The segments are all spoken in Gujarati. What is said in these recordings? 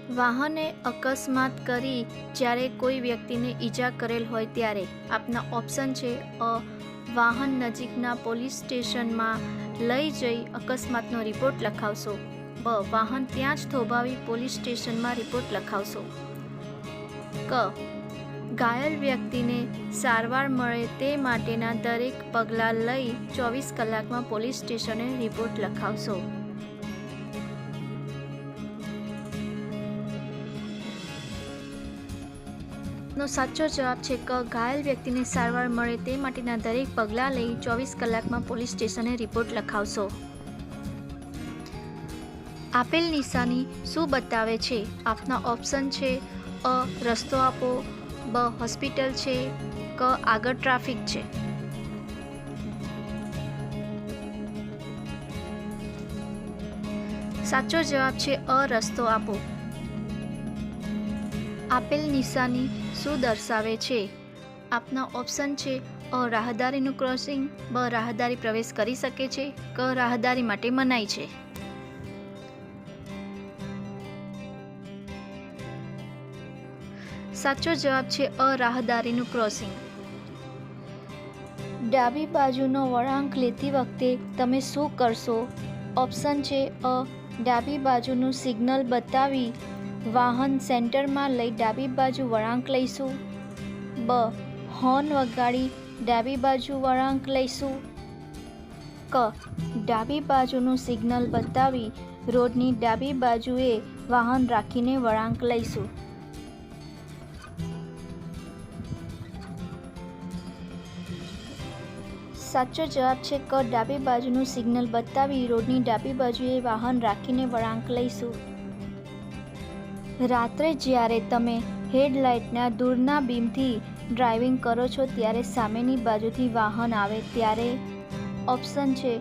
વાહને અકસ્માત કરી જ્યારે કોઈ વ્યક્તિને ઈજા કરેલ હોય ત્યારે આપના ઓપ્શન છે અ. વાહન નજીકના પોલીસ સ્ટેશનમાં લઈ જઈ અકસ્માતનો રિપોર્ટ લખાવશો. બ. વાહન ત્યાં જ થોભાવી પોલીસ સ્ટેશનમાં રિપોર્ટ લખાવશો. ક. ઘાયલ વ્યક્તિને સારવાર મળે તે માટેના દરેક પગલાં લઈ 24 કલાકમાં પોલીસ સ્ટેશને રિપોર્ટ લખાવશો. નો સાચો જવાબ છે ક. ઘાયલ વ્યક્તિને સારવાર મળે તે માટેના દરેક પગલાં લઈ 24 કલાકમાં પોલીસ સ્ટેશને રિપોર્ટ લખાવશો. આપેલ નિશાની શું બતાવે છે? આપના ઓપ્શન છે અ. રસ્તો આપો, બ. હોસ્પિટલ છે, ક. આગળ ટ્રાફિક છે. સાચો જવાબ છે અ. રસ્તો આપો. આપેલ નિશાની શું દર્શાવે છે? આપના ઓપ્શન છે અ. રાહદારીનું ક્રોસિંગ, બ. રાહદારી પ્રવેશ કરી શકે છે, ક. રાહદારી માટે મનાઈ છે. સાચો જવાબ છે અ. રાહદારીનું ક્રોસિંગ. ડાબી બાજુનો વળાંક લેતી વખતે તમે શું કરશો? ઓપ્શન છે અ. ડાબી બાજુનું સિગ્નલ બતાવી વાહન સેન્ટરમાં લઈ ડાબી બાજુ વળાંક લઈશું, બ. હોર્ન વગાડી ડાબી બાજુ વળાંક લઈશું, ક. ડાબી બાજુનું સિગ્નલ બતાવી રોડની ડાબી બાજુએ વાહન રાખીને વળાંક લઈશું. સાચો જવાબ છે ક. ડાબી બાજુનું સિગ્નલ બતાવી રોડની ડાબી બાજુએ વાહન રાખીને વળાંક લઈશું. રાત્રે જ્યારે તમે હેડલાઇટના દૂરના બીમથી ડ્રાઇવિંગ કરો છો ત્યારે સામેની બાજુથી વાહન આવે ત્યારે ઓપ્શન છે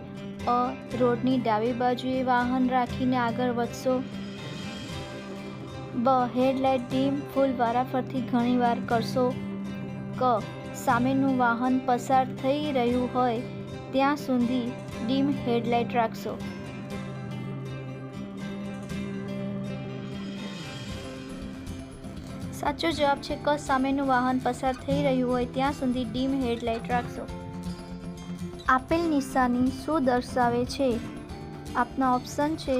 અ. રોડની ડાબી બાજુએ વાહન રાખીને આગળ વધશો, બ. હેડલાઇટ ડીમ ફૂલ વારાફરતી ઘણીવાર કરશો, ક. સામેનું વાહન પસાર થઈ રહ્યું હોય ત્યાં સુધી ડીમ હેડલાઇટ રાખશો. સાચો જવાબ છે ક. સામેનું વાહન પસાર થઈ રહ્યું હોય ત્યાં સુધી ડીમ હેડલાઇટ રાખશો. આપેલ નિશાની શું દર્શાવે છે? આપના ઓપ્શન છે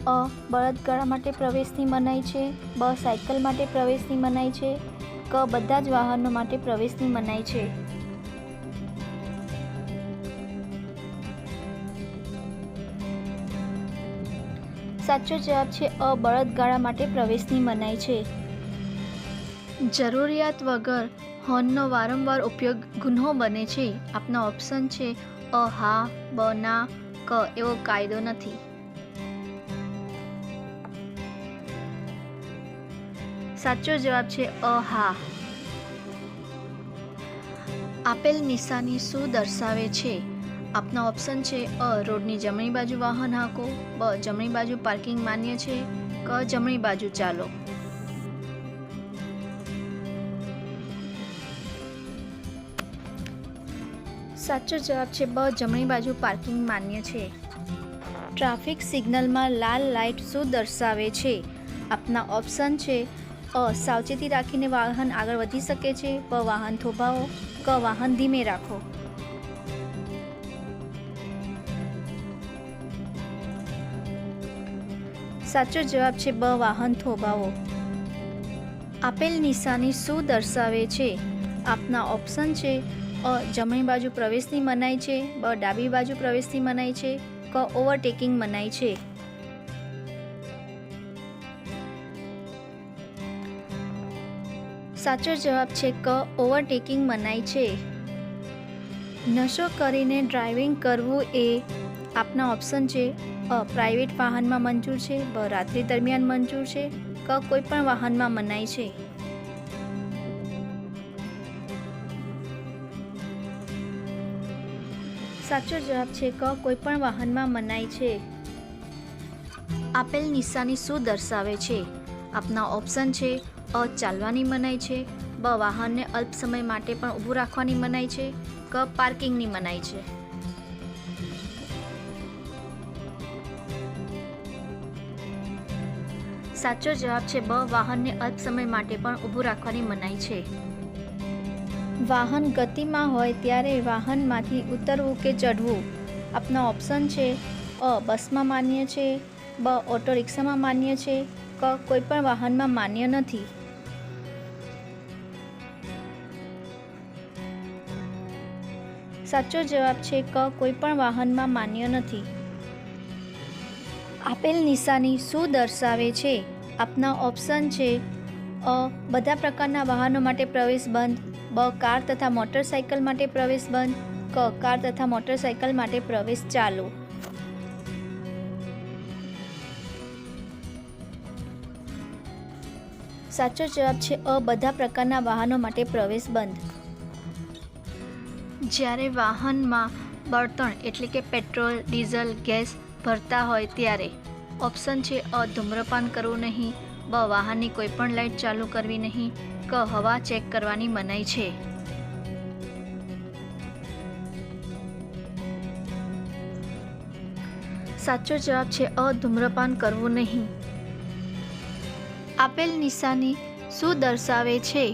અ. બળદગાડા માટે પ્રવેશની મનાઈ છે, બ. સાયકલ માટે પ્રવેશની મનાઈ છે, ક. બધા જ વાહનો માટે પ્રવેશની મનાઈ છે. સાચો જવાબ છે અ. બળદગાડા માટે પ્રવેશની મનાઈ છે. જરૂરિયાત વગર હોર્નનો વારંવાર ઉપયોગ ગુન્હો બને છે. આપના ઓપ્શન છે અ. હા, બ. ના, ક. એવો કાયદો નથી. સાચો જવાબ છે અ. હા. આપેલ નિશાની શું દર્શાવે છે? આપના ઓપ્શન છે અ. રોડની જમણી બાજુ વાહન હાંકો, બ. જમણી બાજુ પાર્કિંગ માન્ય છે, ક. જમણી બાજુ ચાલો. સાચો જવાબ છે બ. જમણી બાજુ પાર્કિંગ માન્ય છે. ટ્રાફિક સિગ્નલમાં લાલ લાઇટ શું દર્શાવે છે? આપના ઓપ્શન છે અ. સાવચેતી રાખીને વાહન આગળ વધી શકે છે, બ. વાહન થોભાવો, ક. વાહન ધીમે રાખો. સાચો જવાબ છે બ. વાહન થોભાવો. આપેલ નિશાની શું દર્શાવે છે? આપના ઓપ્શન છે અ. જમણી બાજુ પ્રવેશની મનાઈ છે, બ. ડાબી બાજુ પ્રવેશની મનાઈ છે, ક. ઓવરટેકિંગ મનાઈ છે. સાચો જવાબ છે ક. ઓવરટેકિંગ મનાઈ છે. નશો કરીને ડ્રાઇવિંગ કરવું એ આપના ઓપ્શન છે અ. પ્રાઇવેટ વાહનમાં મંજૂર છે, બ. રાત્રિ દરમિયાન મંજૂર છે, ક. કોઈ પણ વાહનમાં મનાઈ છે. સાચો જવાબ છે ક. કોઈ પણ વાહનમાં મનાઈ છે. આપેલ નિશાની શું દર્શાવે છે? આપના ઓપ્શન છે અ. ચાલવાની મનાઈ છે, બ. વાહનને અલ્પ સમય માટે પણ ઊભું રાખવાની મનાઈ છે, ક. પાર્કિંગની મનાઈ છે. સાચો જવાબ છે બ. વાહનને અલ્પ સમય માટે પણ ઊભું રાખવાની મનાઈ છે. વાહન ગતિમાં હોય ત્યારે વાહનમાંથી ઉતરવું કે ચઢવું આપના ઓપ્શન છે અ. બસમાં માન્ય છે, બ. ઓટો રિક્ષામાં માન્ય છે, ક. કોઈપણ વાહનમાં માન્ય નથી. સાચો જવાબ છે ક. કોઈપણ વાહનમાં માન્ય નથી. આપેલ નિશાની શું દર્શાવે છે? આપના ઓપ્શન છે અ. બધા પ્રકારના વાહનો માટે પ્રવેશ બંધ, બ. કાર તથા મોટરસાઇકલ માટે પ્રવેશ બંધ, ક. કાર તથા મોટરસાઇકલ માટે પ્રવેશ ચાલુ. સાચો જવાબ છે અ. બધા પ્રકારના વાહનો માટે પ્રવેશ બંધ. જ્યારે વાહનમાં બળતણ એટલે કે પેટ્રોલ, ડીઝલ, ગેસ ભરતા હોય ત્યારે ઓપ્શન છે અ. ધૂમ્રપાન કરવું નહીં, બ. વાહનની કોઈપણ લાઇટ ચાલુ કરવી નહીં, ક. હવા ચેક કરવાની મનાઈ છે. સાચો જવાબ છે અ. ધૂમ્રપાન કરવું નહીં. આપેલ નિશાની શું દર્શાવે છે?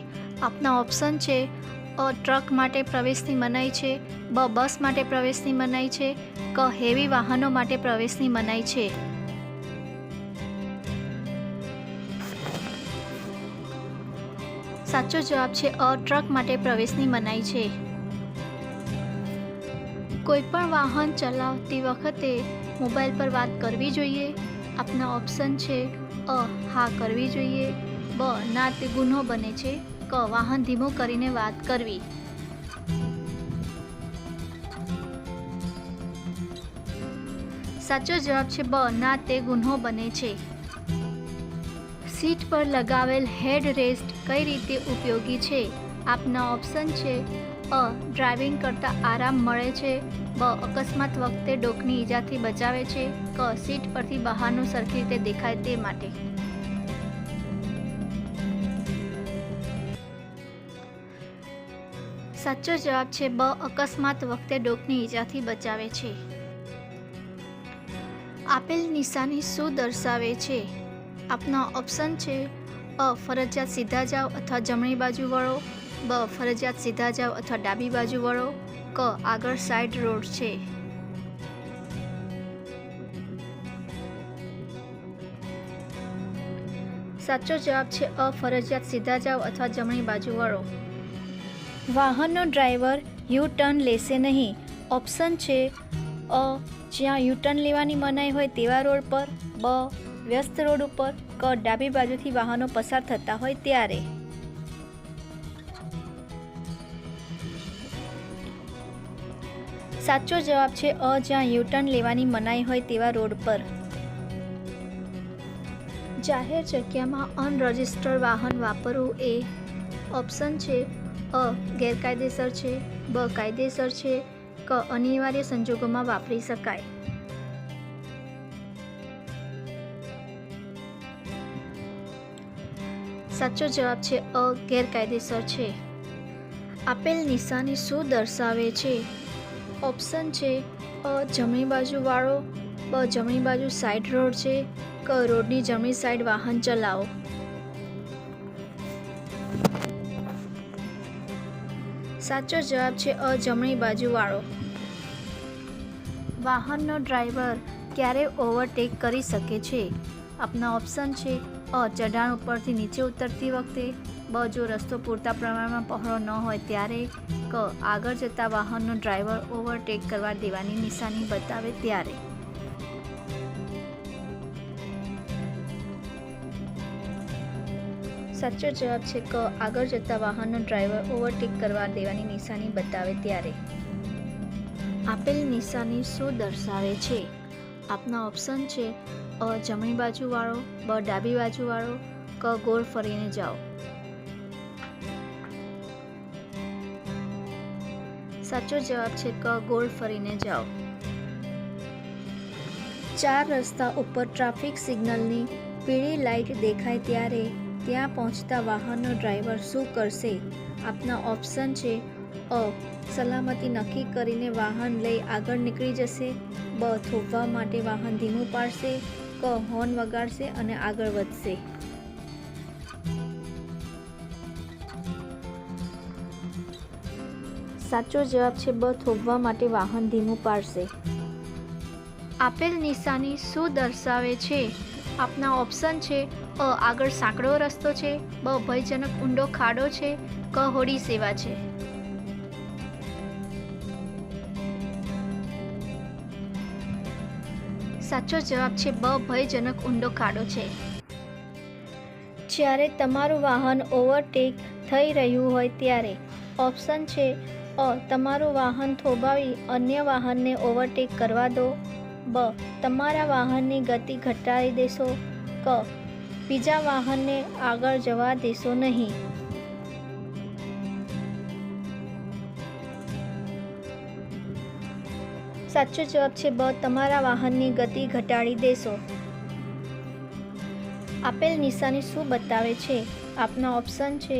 આપના ઓપ્શન છે અ. ટ્રક માટે પ્રવેશની મનાઈ છે, બ. બસ માટે પ્રવેશની મનાઈ છે, ક. હેવી વાહનો માટે પ્રવેશની મનાઈ છે. સાચો જવાબ છે અ. ટ્રક માટે પ્રવેશની મનાઈ છે. કોઈપણ વાહન ચલાવતી વખતે મોબાઈલ પર વાત કરવી જોઈએ? આપના ઓપ્શન છે અ. હા કરવી જોઈએ, બ. ના તે ગુનો બને છે, ક. વાહન ધીમું કરીને વાત કરવી. સાચો જવાબ છે બ. ના તે ગુનો બને છે. સીટ પર લગાવેલ હેડ રેસ્ટ કઈ રીતે ઉપયોગી છે? આપના ઓપ્શન છે અ. ડ્રાઇવિંગ કરતા આરામ મળે છે, બ. અકસ્માત વખતે ડોકની ઈજાથી બચાવે છે, ક. સીટ પરથી બહારનું સરખી રીતે દેખાય તે માટે. સાચો જવાબ છે બ. અકસ્માત વખતે ડોકની ઈજાથી બચાવે છે. આપેલ નિશાની શું દર્શાવે છે? આપના ઓપ્શન છે અ. ફરજિયાત સીધા જાઓ અથવા જમણી બાજુ વળો, બ. ફરજિયાત સીધા જાઓ અથવા ડાબી બાજુ વળો, ક. આગળ સાઈડ રોડ છે. સાચો જવાબ છે અ. ફરજિયાત સીધા જાઓ અથવા જમણી બાજુ વળો. વાહનનો ડ્રાઈવર યુ ટર્ન લેશે નહીં. ઓપ્શન છે અ. જ્યાં યુ ટર્ન લેવાની મનાઈ હોય તેવા રોડ પર, બ. વ્યસ્ત રોડ ઉપર, ક. ડાબી બાજુથી વાહનો પસાર થતા હોય ત્યારે. સાચો જવાબ છે અ. જ્યાં યુ ટર્ન લેવાની મનાઈ હોય તેવા રોડ પર. જાહેર જગ્યામાં અનરજિસ્ટર્ડ વાહન વાપરવું એ ઓપ્શન છે અ. ગેરકાયદેસર છે, બ. કાયદેસર છે, ક. અનિવાર્ય સંજોગોમાં વાપરી શકાય. સાચો જવાબ છે અ. ગેરકાયદેસર છે. આપેલ નિશાની શું દર્શાવે છે? ઓપ્શન છે અ. જમણી બાજુ વાળો, બ. જમણી બાજુ સાઈડ રોડ છે, ક. રોડની જમણી સાઈડ વાહન ચલાવો. સાચો જવાબ છે અ. જમણી બાજુ વાળો. વાહનનો ડ્રાઈવર ક્યારે ઓવરટેક કરી શકે છે? આપના ઓપ્શન છે અ. ચઢાણ ઉપરથી નીચે ઉતરતી વખતે, બ. જો રસ્તો પૂરતા પ્રમાણમાં પહોળો ન હોય ત્યારે, ક. આગળ જતા વાહનનો ડ્રાઈવર ઓવરટેક કરવા દેવાની નિશાની બતાવે ત્યારે. સાચો જવાબ છે ક. આગળ જતા વાહનનો ડ્રાઈવર ઓવરટેક કરવા દેવાની નિશાની બતાવે ત્યારે. આપેલ નિશાની શું દર્શાવે છે? આપના ઓપ્શન છે અ. જમણી બાજુ વાળો, બ. ડાબી બાજુ વાળો, ક. ગોળ ફરીને જાઓ. સાચો જવાબ છે ક. ગોળ ફરીને જાઓ. 4 રસ્તા ઉપર ટ્રાફિક સિગ્નલની પીળી લાઇટ દેખાય ત્યારે ત્યાં પહોંચતા વાહનનો ડ્રાઈવર શું કરશે? આપના ઓપ્શન છે અ. સલામતી નક્કી કરીને વાહન લઈ આગળ નીકળી જશે, બ. થોભવા માટે વાહન ધીમું પાડશે, ક હોર્ન વગાડશે અને આગળ વધશે. સાચો જવાબ છે બ થોભવા માટે વાહન ધીમું પાડશે. આપેલ નિશાની શું દર્શાવે છે? આપના ઓપ્શન છે અ આગળ સાંકડો રસ્તો છે, બ ભયજનક ઊંડો ખાડો છે, ક હોડી સેવા છે. સાચો જવાબ છે બ ભયજનક ઊંડો ખાડો છે. જ્યારે તમારું વાહન ઓવરટેક થઈ રહ્યું હોય ત્યારે ઓપ્શન છે અ તમારું વાહન થોભાવી અન્ય વાહનને ઓવરટેક કરવા દો, બ તમારા વાહનની ગતિ ઘટાડી દેશો, ક બીજા વાહનને આગળ જવા દેશો નહીં. સાચો જવાબ છે બ તમારા વાહનની ગતિ ઘટાડી દેશો. આપેલ નિશાની શું બતાવે છે? આપના ઓપ્શન છે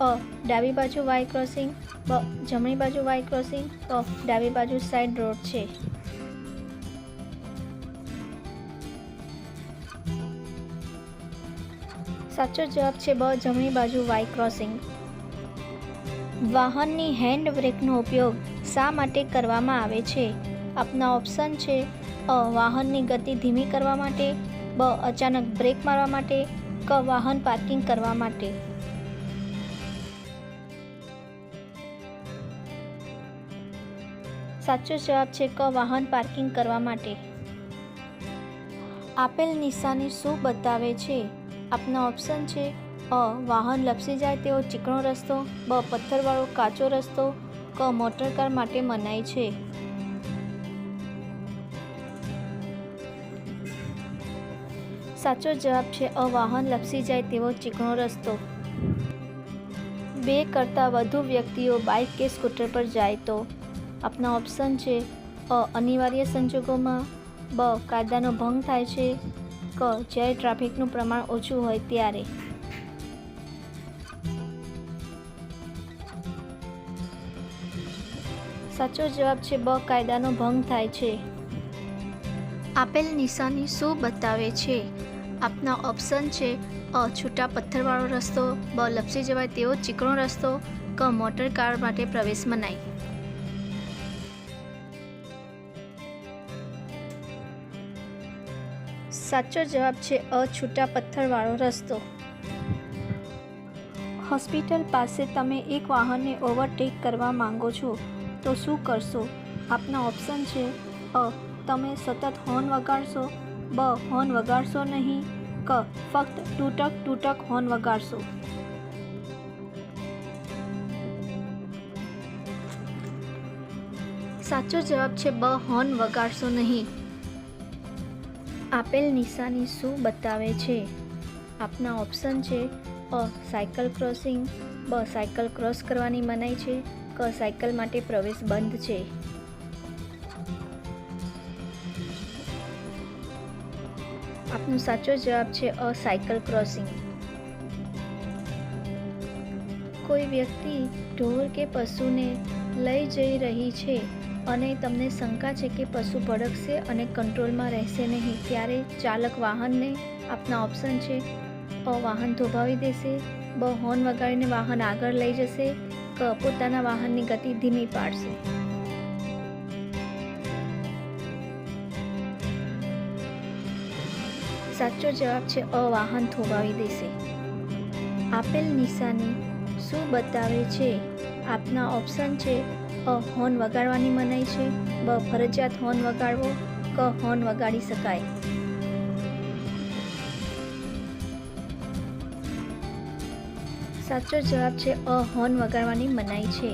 અ ડાબી બાજુ વાય ક્રોસિંગ, બ જમણી બાજુ વાય ક્રોસિંગ, ક ડાબી બાજુ સાઇડ રોડ છે. સાચો જવાબ છે બ જમણી બાજુ વાય ક્રોસિંગ. વાહનની હેન્ડ બ્રેકનો ઉપયોગ શા માટે કરવામાં આવે છે? આપના ઓપ્શન છે અ વાહનની ગતિ ધીમી કરવા માટે, બ અચાનક બ્રેક મારવા માટે, ક વાહન પાર્કિંગ કરવા માટે. સાચો જવાબ છે ક વાહન પાર્કિંગ કરવા માટે. આપેલ નિશાની શું બતાવે છે? આપના ઓપ્શન છે અ વાહન લપસી જાય તેવો ચીકણો રસ્તો, બ પથ્થરવાળો કાચો રસ્તો, ક મોટરકાર માટે મનાઈ છે. સાચો જવાબ છે અ વાહન લપસી જાય તેવો ચીકણો રસ્તો. 2 કરતાં વધુ વ્યક્તિઓ બાઇક કે સ્કૂટર પર જાય તો આપના ઓપ્શન છે અ અનિવાર્ય સંજોગોમાં, બ કાયદાનો ભંગ થાય છે, ક જ્યારે ટ્રાફિકનું પ્રમાણ ઓછું હોય ત્યારે. સાચો જવાબ છે બ કાયદાનો ભંગ થાય છે. આપેલ નિશાની શું બતાવે છે? આપના ઓપ્શન છે અ છૂટા પથ્થરવાળો રસ્તો, બ લપસી જવાય તેવો ચીકણો રસ્તો, ક મોટર કાર માટે પ્રવેશ મનાઈ. સાચો જવાબ છે અ છૂટા પથ્થરવાળો રસ્તો. હોસ્પિટલ પાસે તમે એક વાહનને ઓવરટેક કરવા માંગો છો તો શું કરશો? આપના ઓપ્શન છે અ તમે સતત હોર્ન વગાડશો, બ હોર્ન વગાડશો નહીં, ક ફક્ત તૂટક તૂટક હોર્ન વગાડશો. સાચો જવાબ છે બ હોર્ન વગાડશો નહીં. આપેલ નિશાની શું બતાવે છે? આપના ઓપ્શન છે અ સાયકલ ક્રોસિંગ, બ સાયકલ ક્રોસ કરવાની મનાઈ છે, ક સાયકલ માટે પ્રવેશ બંધ છે. આપનો સાચો જવાબ છે અ સાયકલ ક્રોસિંગ. કોઈ વ્યક્તિ ઢોર કે પશુને લઈ જઈ રહી છે અને તમને શંકા છે કે પશુ ભડકશે અને કંટ્રોલમાં રહેશે નહીં, ત્યારે ચાલક વાહનને આપના ઓપ્શન છે અ વાહન થોભાવી દેશે, બ હોર્ન વગાડીને વાહન આગળ લઈ જશે, ક પોતાના વાહનની ગતિ ધીમી પાડશે. સાચો જવાબ છે અ વાહન થોભાવી દેશે. આપેલ નિશાની શું બતાવે છે? આપના ઓપ્શન છે અ હોર્ન વગાડવાની મનાઈ છે, બ ફરજિયાત હોર્ન વગાડવો, ક હોર્ન વગાડી શકાય. સાચો જવાબ છે અ હોર્ન વગાડવાની મનાઈ છે.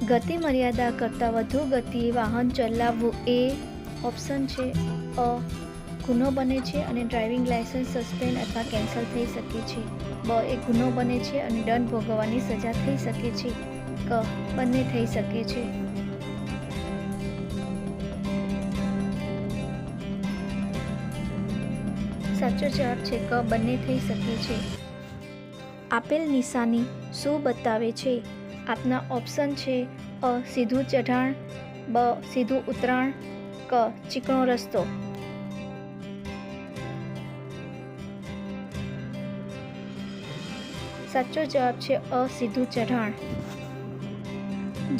ગતિ મર્યાદા કરતાં વધુ ગતિએ વાહન ચલાવવું એ ઓપ્શન છે અ ગુનો બને છે અને ડ્રાઇવિંગ લાયસન્સ સસ્પેન્ડ અથવા કેન્સલ થઈ શકે છે, બ એ ગુનો બને છે અને દંડ ભોગવવાની સજા થઈ શકે છે, ક બંને થઈ શકે છે. સાચો જવાબ છે ક બંને થઈ શકે છે. આપેલ નિશાની શું બતાવે છે? આપના ઓપ્શન છે અ સીધું ચઢાણ, બ સીધું ઉતરાણ, ક ચીકણો રસ્તો. સાચો જવાબ છે અ સીધું ચઢાણ.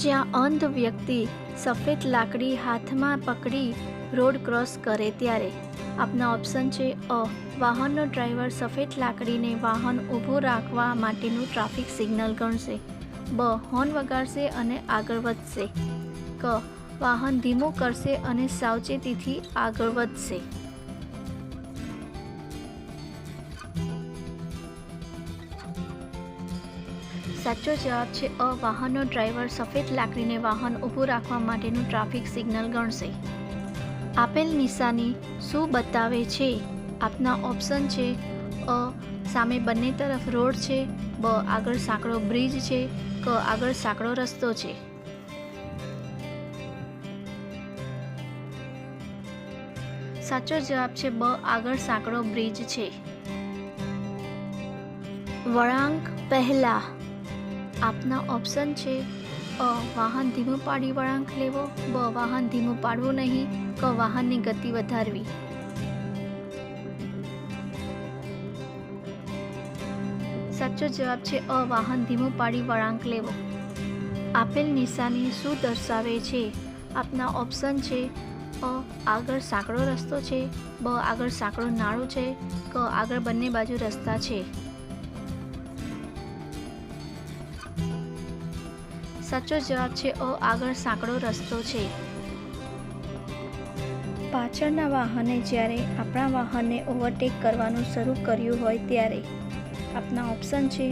જ્યાં અંધ વ્યક્તિ સફેદ લાકડી હાથમાં પકડી રોડ ક્રોસ કરે ત્યારે. આપના ઓપ્શન છે અ વાહનનો ડ્રાઈવર સફેદ લાકડીને વાહન ઊભું રાખવા માટેનું ટ્રાફિક સિગ્નલ ગણશે. બ હોર્ન વગાડશે અને આગળ વધશે. ક વાહન ધીમું કરશે અને સાવચેતીથી આગળ વધશે. સાચો જવાબ છે અ વાહનનો ડ્રાઈવર સફેદ લાકડીને વાહન ઊભું રાખવા માટેનું ટ્રાફિક સિગ્નલ ગણશે. આપેલ નિશાની શું બતાવે છે? આપના ઓપ્શન છે અ સામે બંને તરફ રોડ છે, બ આગળ સાંકડો બ્રિજ છે, ક આગળ સાંકડો રસ્તો છે. સાચો જવાબ છે બ આગળ સાંકડો બ્રિજ છે. વળાંક પહેલા. આપના ઓપ્શન છે અ વાહન ધીમું પાડી વળાંક લેવો, બ વાહન ધીમું પાડવું નહીં, ક વાહનની ગતિ વધારવી. સાચો જવાબ છે અ વાહન ધીમું પાડી વળાંક લેવો. આપેલ નિશાની શું દર્શાવે છે? આપના ઓપ્શન છે અ આગળ સાંકડો રસ્તો છે, બ આગળ સાંકડો નાળું છે, ક આગળ બંને બાજુ રસ્તા છે. સાચો જવાબ છે અ આગળ સાંકડો રસ્તો છે. પાછળના વાહને જ્યારે આપણા વાહનને ઓવરટેક કરવાનું શરૂ કર્યું હોય ત્યારે. આપના ઓપ્શન છે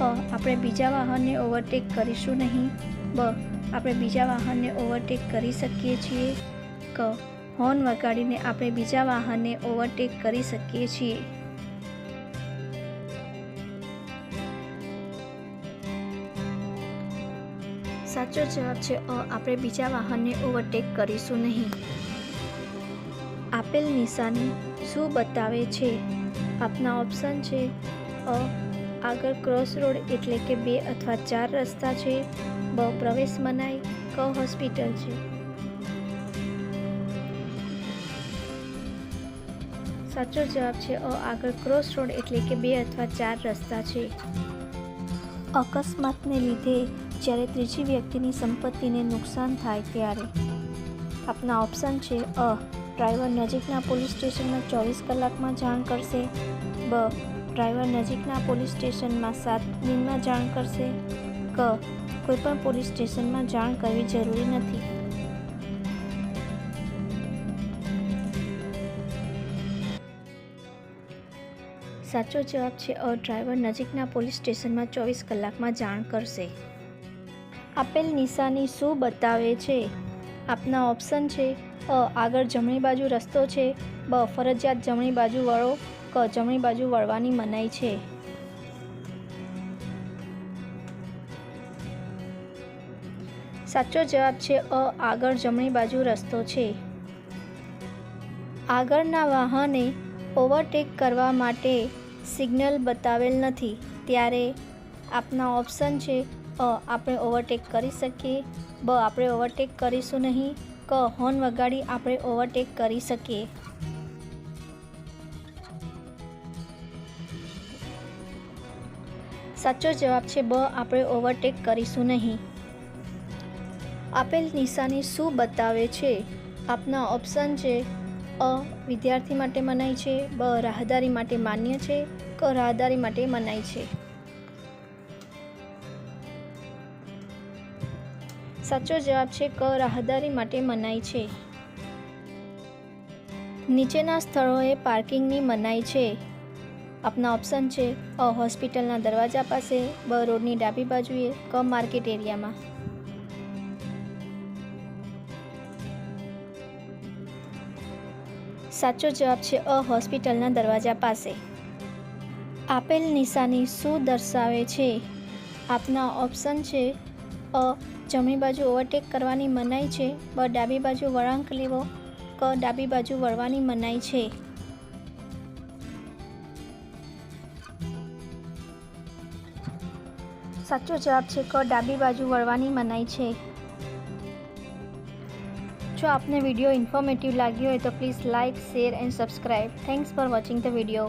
અ આપણે બીજા વાહનને ઓવરટેક કરીશું નહીં, બ આપણે બીજા વાહનને ઓવરટેક કરી શકીએ છીએ, ક હોર્ન વગાડીને આપણે બીજા વાહનને ઓવરટેક કરી શકીએ છીએ. સાચો જવાબ છે અ આપણે બીજા વાહનને ઓવરટેક કરીશું નહીં. આપેલ નિશાની શું બતાવે છે? આપના ઓપ્શન છે અ આગળ ક્રોસ રોડ એટલે કે 2 અથવા 4 રસ્તા છે, બ પ્રવેશ મનાઈ, ક હોસ્પિટલ છે. સાચો જવાબ છે અ આગળ ક્રોસ રોડ એટલે કે 2 અથવા 4 રસ્તા છે. અકસ્માતને લીધે જ્યારે ત્રીજી વ્યક્તિની સંપત્તિને નુકસાન થાય ત્યારે. આપના ઓપ્શન છે અ ડ્રાઈવર નજીકના પોલીસ સ્ટેશનમાં 24 કલાકમાં જાણ કરશે, બ ડ્રાઈવર નજીકના પોલીસ સ્ટેશનમાં 7 દિનમાં જાણ કરશે, ક કોઈપણ પોલીસ સ્ટેશનમાં જાણ કરવી જરૂરી નથી. સાચો જવાબ છે અ ડ્રાઈવર નજીકના પોલીસ સ્ટેશનમાં 24 કલાકમાં જાણ કરશે. આપેલ નિશાની શું બતાવે છે? આપના ઓપ્શન છે અ આગળ જમણી બાજુ રસ્તો છે, બ ફરજિયાત જમણી બાજુ વળો, ક જમણી બાજુ વળવાની મનાઈ છે. સાચો જવાબ છે અ આગળ જમણી બાજુ રસ્તો છે. આગળના વાહને ઓવરટેક કરવા માટે સિગ્નલ બતાવેલ નથી ત્યારે. આપના ઓપ્શન છે અ આપણે ઓવરટેક કરી શકીએ, બ આપણે ઓવરટેક કરીશું નહીં, ક હોર્ન વગાડી આપણે ઓવરટેક કરી શકીએ. સાચો જવાબ છે બ આપણે ઓવરટેક કરીશું નહીં. આપેલ નિશાની શું બતાવે છે? આપના ઓપ્શન છે અ વિદ્યાર્થી માટે મનાઈ છે, બ રાહદારી માટે માન્ય છે, ક રાહદારી માટે મનાઈ છે. સાચો જવાબ છે ક રાહદારી માટે મનાઈ છે. નીચેના સ્થળોએ પાર્કિંગની મનાઈ છે. આપના ઓપ્શન છે અ હોસ્પિટલના દરવાજા પાસે, બ રોડની ડાબી બાજુએ, ક માર્કેટ એરિયામાં. સાચો જવાબ છે અ હોસ્પિટલના દરવાજા પાસે. આપેલ નિશાની શું દર્શાવે છે? આપના ઓપ્શન છે અ જમણી બાજુ ઓવરટેક કરવાની મનાઈ છે, બ ડાબી બાજુ વળાંક લેવો, ક ડાબી બાજુ વળવાની મનાઈ છે. સાચો જવાબ છે ક ડાબી બાજુ વળવાની મનાઈ છે. જો આપને વિડીયો ઇન્ફોર્મેટિવ લાગ્યો હોય તો please like, share and subscribe. Thanks for watching the video.